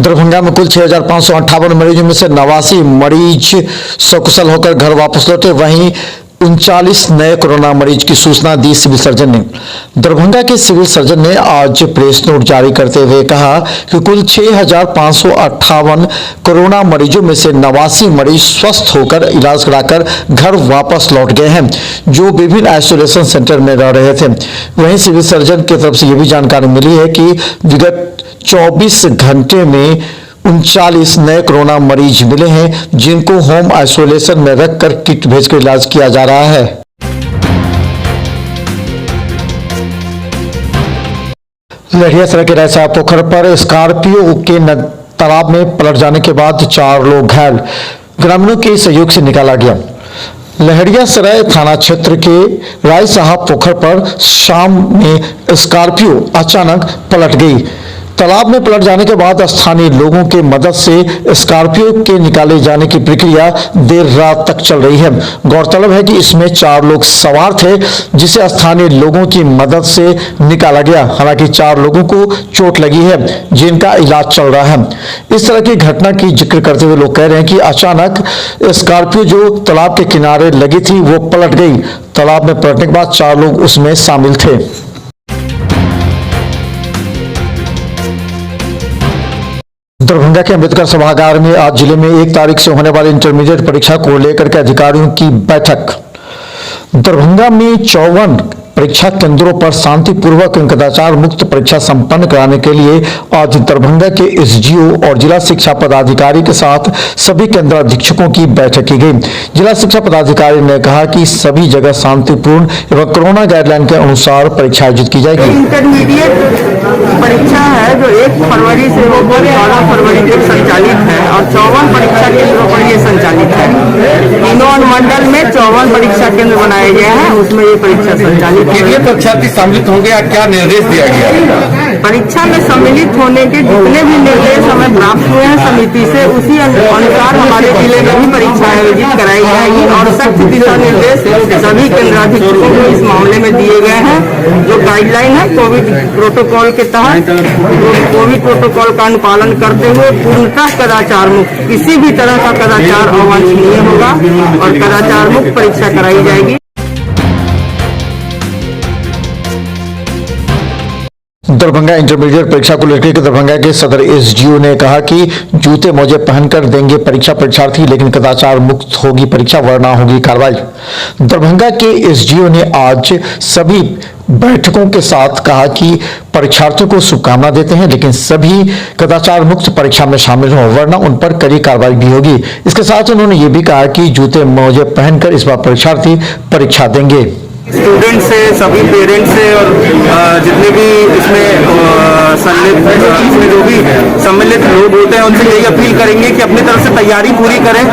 दरभंगा में कुल 6,558 मरीजों में से 89 मरीज सकुशल होकर घर वापस लौटे। वहीं 39 नए कोरोना मरीज की सूचना दी सिविल सर्जन ने। दरभंगा के सिविल सर्जन ने आज प्रेस नोट जारी करते हुए कहा कि कुल 6,558 कोरोना मरीजों में से 89 मरीज स्वस्थ होकर इलाज कराकर घर वापस लौट गए हैं, जो विभिन्न आइसोलेशन सेंटर में रह रहे थे। वहीं सिविल सर्जन की तरफ से यह भी जानकारी मिली है कि विगत 24 घंटे में 39 नए कोरोना मरीज मिले हैं, जिनको होम आइसोलेशन में रखकर किट भेजकर इलाज किया जा रहा है। लहरियासराय के रायसा पोखर पर स्कॉर्पियो के तालाब में पलट जाने के बाद 4 लोग घायल, ग्रामीणों के सहयोग से निकाला गया। लहरियासराय थाना क्षेत्र के राय साहब पोखर पर शाम में स्कॉर्पियो अचानक पलट गई। तालाब में पलट जाने के बाद स्थानीय लोगों के मदद से स्कॉर्पियो के निकाले जाने की प्रक्रिया देर रात तक चल रही है। गौरतलब है कि इसमें 4 लोग सवार थे, जिसे स्थानीय लोगों की मदद से निकाला गया। हालांकि 4 लोगों को चोट लगी है, जिनका इलाज चल रहा है। इस तरह की घटना की जिक्र करते हुए लोग कह रहे हैं कि अचानक स्कॉर्पियो जो तालाब के किनारे लगी थी वो पलट गई। तालाब में पलटने के बाद 4 लोग उसमें शामिल थे। दरभंगा के अंबेडकर सभागार में आज जिले में 1 तारीख से होने वाली इंटरमीडिएट परीक्षा को लेकर के अधिकारियों की बैठक। दरभंगा में 54 परीक्षा केंद्रों पर शांतिपूर्वक एवं कदाचार मुक्त परीक्षा संपन्न कराने के लिए आज दरभंगा के एसडीओ और जिला शिक्षा पदाधिकारी के साथ सभी केंद्र अधीक्षकों की बैठक की गई। जिला शिक्षा पदाधिकारी ने कहा कि सभी जगह शांतिपूर्ण एवं कोरोना गाइडलाइन के अनुसार परीक्षा आयोजित की जाएगी। इंटरमीडिएट परीक्षा है जो 1 फरवरी से होकर 12 फरवरी तक संचालित है और 54 परीक्षा केंद्रों पर ये संचालित है। तीनों अनुमंडल में 54 परीक्षा केंद्र बनाए गए हैं, उसमें ये परीक्षा संचालित। कितने परीक्षार्थी सम्मिलित होंगे या क्या निर्देश दिया गया? परीक्षा में सम्मिलित होने के जितने भी निर्देश हमें प्राप्त हुए हैं समिति से, उसी अनुसार हमारे जिले में भी परीक्षा आयोजित कराई जाएगी और सख्त दिशा निर्देश सभी केंद्राधीक्षकों को इस मामले में दिए गए हैं। जो गाइडलाइन है कोविड प्रोटोकॉल के तहत, कोविड प्रोटोकॉल का अनुपालन करते हुए पूर्णतः कदाचार मुक्त, किसी भी तरह का कदाचार अवांछनीय होगा और कदाचार मुक्त परीक्षा कराई जाएगी। दरभंगा इंटरमीडिएट परीक्षा को लेकर दरभंगा के सदर एसडीओ ने कहा कि जूते मोजे पहनकर देंगे परीक्षा परीक्षार्थी, लेकिन कदाचार मुक्त होगी परीक्षा, वरना होगी कार्रवाई। दरभंगा के एसडीओ ने आज सभी बैठकों के साथ कहा कि परीक्षार्थियों को शुभकामना देते हैं, लेकिन सभी कदाचार मुक्त परीक्षा में शामिल हों, वरना उन पर कड़ी कार्रवाई भी होगी। इसके साथ उन्होंने ये भी कहा कि जूते मोजे पहनकर इस बार परीक्षार्थी परीक्षा देंगे। स्टूडेंट से, सभी पेरेंट्स से और जितने भी इसमें जो भी सम्मिलित लोग होते हैं उनसे यही अपील करेंगे कि अपनी तरफ से तैयारी पूरी करें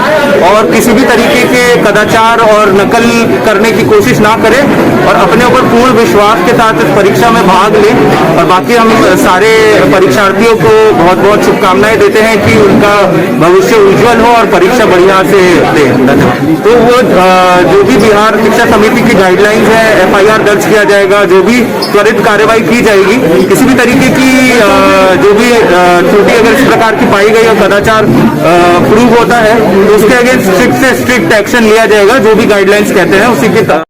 और किसी भी तरीके के कदाचार और नकल करने की कोशिश ना करें और अपने ऊपर पूर्ण विश्वास के साथ इस परीक्षा में भाग लें। और बाकी हम सारे परीक्षार्थियों को बहुत बहुत शुभकामनाएं देते हैं कि उनका भविष्य उज्जवल हो और परीक्षा बढ़िया से दें। तो वो जो भी बिहार शिक्षा समिति की गाइडलाइन है, एफआईआर दर्ज किया जाएगा, जो भी त्वरित कार्रवाई की जाएगी। किसी भी तरीके की जो भी त्रुटि अगर इस प्रकार की पाई गई और कदाचार प्रूव होता है तो उसके अगेंस्ट स्ट्रिक्ट से स्ट्रिक्ट एक्शन लिया जाएगा, जो भी गाइडलाइंस कहते हैं उसी के तहत।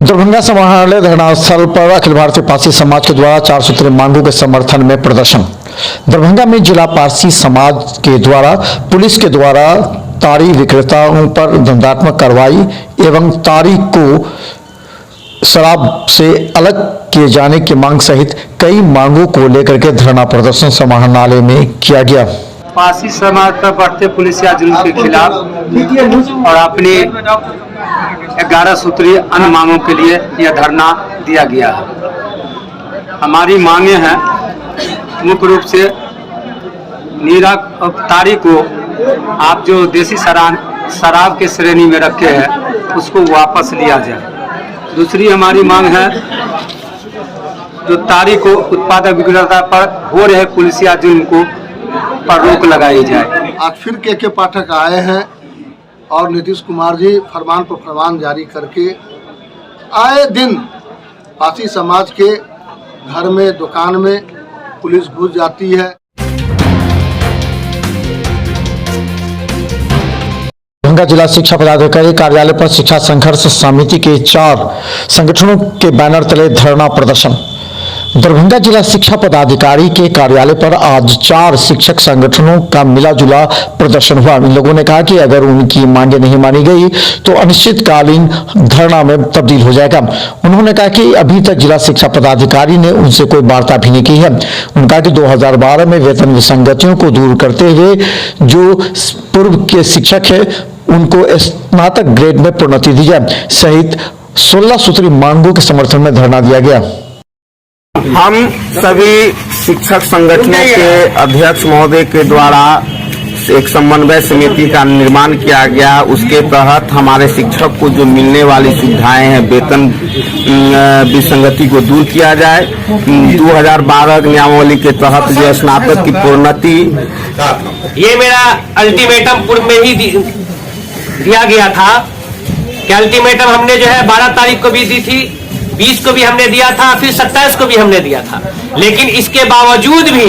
दरभंगा समाहरणालय धरना स्थल पर अखिल भारतीय पारसी समाज के द्वारा 4 सूत्रीय मांगों के समर्थन में प्रदर्शन। दरभंगा में जिला पारसी समाज के द्वारा पुलिस के द्वारा तारी विक्रेताओं पर दंडात्मक कार्रवाई एवं तारी को शराब से अलग किए जाने की मांग सहित कई मांगों को लेकर के धरना प्रदर्शन समाहरणालय में किया गया। पारसी समाज पर बढ़ते पुलिसिया जुल्म के खिलाफ और अपने 11 सूत्रीय अन्य मांगों के लिए यह धरना दिया गया है। हमारी मांगे हैं मुख्य रूप से नीरा तारी को आप जो देसी शराब के श्रेणी में रखे हैं उसको वापस लिया जाए। दूसरी हमारी मांग है जो तारी को उत्पादक विक्रेता पर हो रहे पुलिसिया जुल्म को पर रोक लगाई जाए। आज फिर के पाठक आए हैं और नीतीश कुमार जी फरमान पर फरमान जारी करके आए दिन पारसी समाज के घर में, दुकान में पुलिस घुस जाती है। दरभंगा जिला शिक्षा पदाधिकारी कार्यालय पर शिक्षा संघर्ष समिति के 4 संगठनों के बैनर तले धरना प्रदर्शन। दरभंगा जिला शिक्षा पदाधिकारी के कार्यालय पर आज 4 शिक्षक संगठनों का मिला जुला प्रदर्शन हुआ। इन लोगों ने कहा कि अगर उनकी मांगे नहीं मानी गई तो अनिश्चितकालीन धरना में तब्दील हो जाएगा। उन्होंने कहा कि अभी तक जिला शिक्षा पदाधिकारी ने उनसे कोई वार्ता भी नहीं की है। उन्होंने कहा कि 2012 में वेतन विसंगतियों को दूर करते हुए जो पूर्व के शिक्षक है उनको स्नातक ग्रेड में प्रोन्नति दी जाए सहित 16 सूत्री मांगों के समर्थन में धरना दिया गया। हम सभी शिक्षक संगठनों के अध्यक्ष महोदय के द्वारा एक समन्वय समिति का निर्माण किया गया। उसके तहत हमारे शिक्षक को जो मिलने वाली सुविधाएं हैं, वेतन विसंगति को दूर किया जाए। 2012 नियमावली के तहत जो स्नातक की प्रोन्नति, ये मेरा अल्टीमेटम पूर्व में ही दिया गया था कि अल्टीमेटम हमने जो है 12 तारीख को भी दी थी, 20 को भी हमने दिया था, फिर 27 को भी हमने दिया था। लेकिन इसके बावजूद भी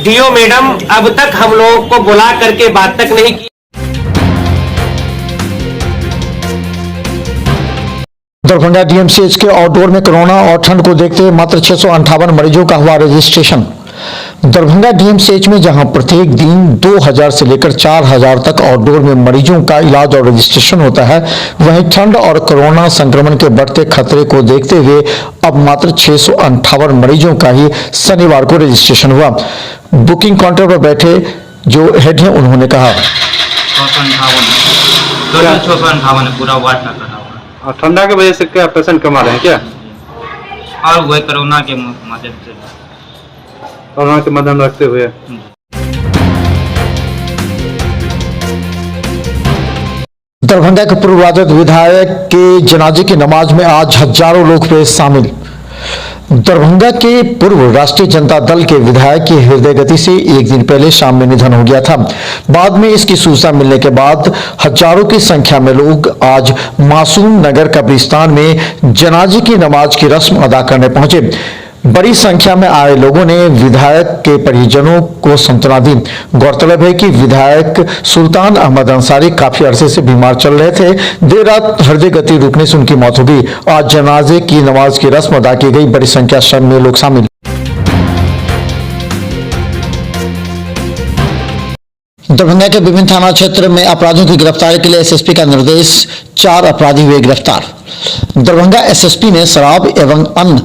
डीओ मैडम अब तक हम लोगों को बुला करके बात तक नहीं की। दरभंगा डीएमसीएच के आउटडोर में कोरोना और ठंड को देखते हुए मात्र 658 मरीजों का हुआ रजिस्ट्रेशन। दरभंगा डीएमसीएच में जहां प्रत्येक दिन 2000 से लेकर 4000 तक आउटडोर में मरीजों का इलाज और रजिस्ट्रेशन होता है, वहीं ठंड और कोरोना संक्रमण के बढ़ते खतरे को देखते हुए अब मात्र 658 मरीजों का ही शनिवार को रजिस्ट्रेशन हुआ। बुकिंग काउंटर पर बैठे जो हेड हैं उन्होंने कहा 658 पूरा वार्ड का कटा हुआ। और ठंडा की वजह से क्या पेशेंट कम आ रहे हैं क्या? और वही कोरोना के माध्यम से, कोरोना के मद्देनजर रखते हुए। दरभंगा के पूर्व राजद विधायक के जनाजे की नमाज में आज हजारों लोग हुए शामिल। दरभंगा के पूर्व राष्ट्रीय जनता दल के विधायक की हृदय गति से एक दिन पहले शाम में निधन हो गया था। बाद में इसकी सूचना मिलने के बाद हजारों की संख्या में लोग आज मासूम नगर कब्रिस्तान में जनाजे की नमाज की रस्म अदा करने पहुंचे। बड़ी संख्या में आए लोगों ने विधायक के परिजनों को सांत्वना दी। गौरतलब है कि विधायक सुल्तान अहमद अंसारी काफी अरसे से बीमार चल रहे थे। देर रात हृदय गति रुकने से उनकी मौत हो गई। आज जनाजे की नमाज की रस्म अदा की गई। बड़ी संख्या में लोग शामिल। दरभंगा के विभिन्न थाना क्षेत्र में अपराधियों की गिरफ्तारी के लिए एसएसपी का निर्देश। 4 अपराधी हुए गिरफ्तार। दरभंगा एसएसपी ने शराब एवं अन्य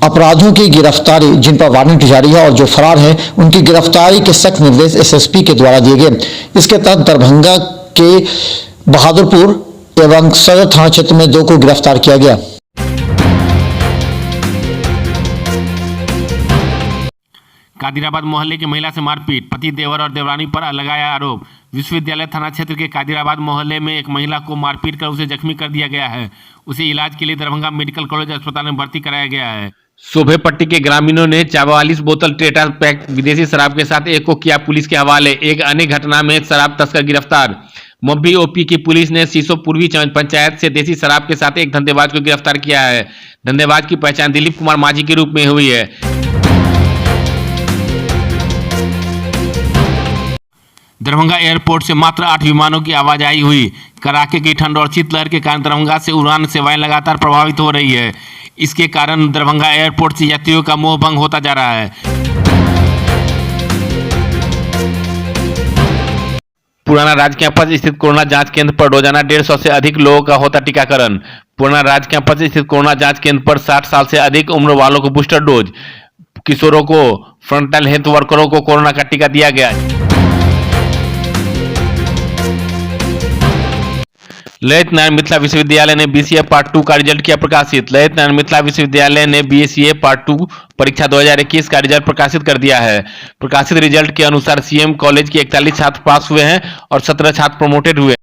अपराधियों की गिरफ्तारी, जिन पर वारंट जारी है और जो फरार हैं, उनकी गिरफ्तारी के सख्त निर्देश एसएसपी के द्वारा दिए गए। इसके तहत दरभंगा के बहादुरपुर एवं सदर थाना क्षेत्र में 2 को गिरफ्तार किया गया। कादिराबाद मोहल्ले की महिला से मारपीट, पति देवर और देवरानी पर लगाया आरोप। विश्वविद्यालय थाना क्षेत्र के कादिराबाद मोहल्ले में एक महिला को मारपीट कर उसे जख्मी कर दिया गया है। उसे इलाज के लिए दरभंगा मेडिकल कॉलेज अस्पताल में भर्ती कराया गया है। शोभेपट्टी के ग्रामीणों ने 44 बोतल टेट्रा पैक विदेशी शराब के साथ एक को किया पुलिस के हवाले। एक अन्य घटना में शराब तस्कर गिरफ्तार। मब्बी ओपी की पुलिस ने सीसो पूर्वी पंचायत से देसी शराब के साथ एक धंधेबाज को गिरफ्तार किया है। धंधेबाज की पहचान दिलीप कुमार माझी के रूप में हुई है। दरभंगा एयरपोर्ट से मात्र 8 विमानों की आवाजाही हुई। कड़ाके की ठंड और शीतलहर के कारण दरभंगा से उड़ान सेवाएं लगातार प्रभावित हो रही है। इसके कारण दरभंगा एयरपोर्ट से यात्रियों का मोह भंग होता जा रहा है। पुराना राज कैंपस स्थित कोरोना जांच केंद्र पर रोजाना 150 से अधिक लोगों का होता टीकाकरण। पुराना राज कैंपस स्थित कोरोना जांच केंद्र पर 60 साल से अधिक उम्र वालों को बूस्टर डोज, किशोरों को, फ्रंटलाइन हेल्थ वर्करों को कोरोना का टीका दिया गया। ललित नारायण मिथिला विश्वविद्यालय ने बीसीए पार्ट 2 का रिजल्ट किया प्रकाशित। ललित नारायण मिथिला विश्वविद्यालय ने बीसीए पार्ट 2 परीक्षा 2021 का रिजल्ट प्रकाशित कर दिया है। प्रकाशित रिजल्ट के अनुसार सीएम कॉलेज के 41 छात्र पास हुए हैं और 17 छात्र प्रमोटेड हुए।